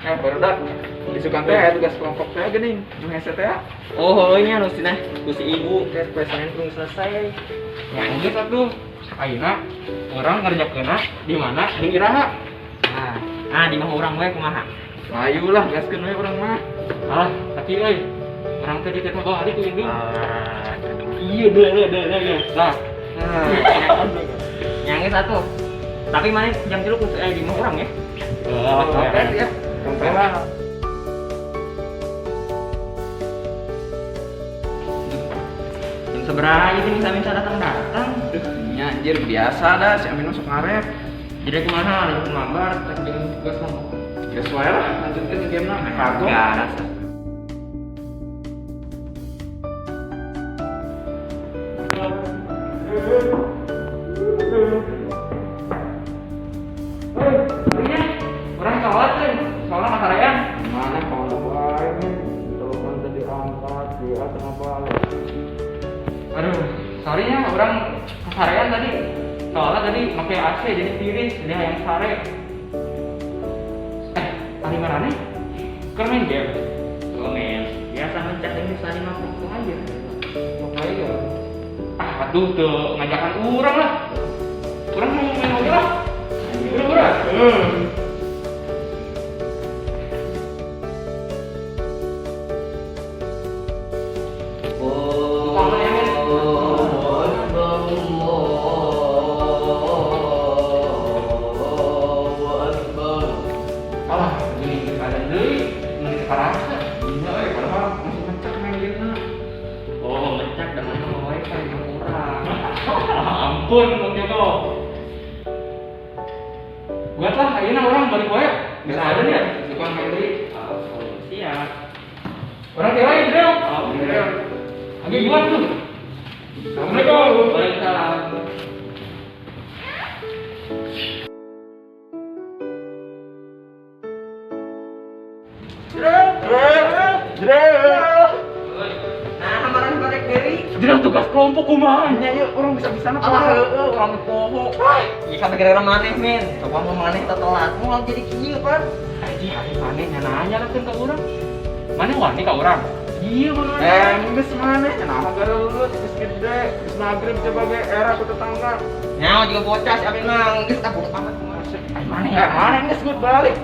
baru dak. Disukan teh tugas kelompok teh geuning, nu hese teh. Oh, nya nu cenah ku si ibu teh pesanan belum selesai. Yang geus atuh. Ayeuna urang ngerjakeunna di mana? Di Iraha. Di mah urang we kumaha? Ayo lah, gaskeun we urang mah. Alah, tapi euy. Urang teh dititah bawa ari ku indung. Iya, dah ya. Nah. Yang geus atuh. Tapi mana jam 3 ku di mah urang ya? Sampai ya. Sampai lah. Jam seberapa itu bisa datang? Ya anjir biasa dah si Amin masuk ngaret. Jadi kumaha lanjut mabar tak jeung tugas mah. Geus wae lah lanjutkeun game-na. Kagok. Garas. Orang sholat kan, sholat masarean. Mana kalau bae nih, telepon tadi angkat, dia tengah balik. Aduh, sorry ya orang masarean tadi. Sholat tadi pakai AC jadi tiris, dia yang sare. Hari mana nih? Kan main game. Men, biasa mencak ini sani masuk aja. Oke ya. Aduh tuh ngajakan orang lah. Orang mau main lagi lah. Udah. Alah, gini keadaan deui, ini sekarang. Iya, padahal masih mencak main game-na. Oh, mencak dengan nama wifi yang murah. Ampun, Bang Joko. Buat lah, ayeuna orang balik wae. Geus ada nih ya, tukang main deui. Siap. Orang kirain, Bro. Iya. Lagi buat tuh. Assalamualaikum. Waalaikumsalam. Nah, kemarin balik deui. Jadi tugas kelompok kumanya yuk orang bisa Alah, apa? orang poho. Iya kan gara-gara maneh, men. Coba mau maneh telat, mau jadi kieu, Pan. Haji hari mana nanya lah kan ke orang. Mana wani ke orang? Iya mana? Geus mana? Nah gara lulus geus gede, geus magrib sebagai era ku tetangga. Nyawa juga bocah si Abin mah geus tak bodo amat kumaha. Mana geus gut balik.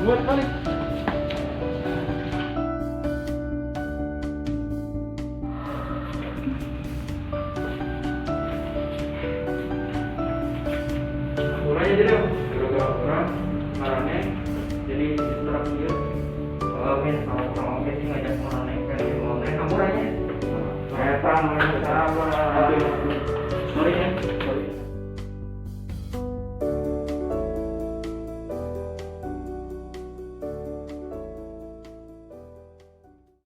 Gut balik. Urangnya jadi gara-gara orang marane jadi distrap dia. Oh, men.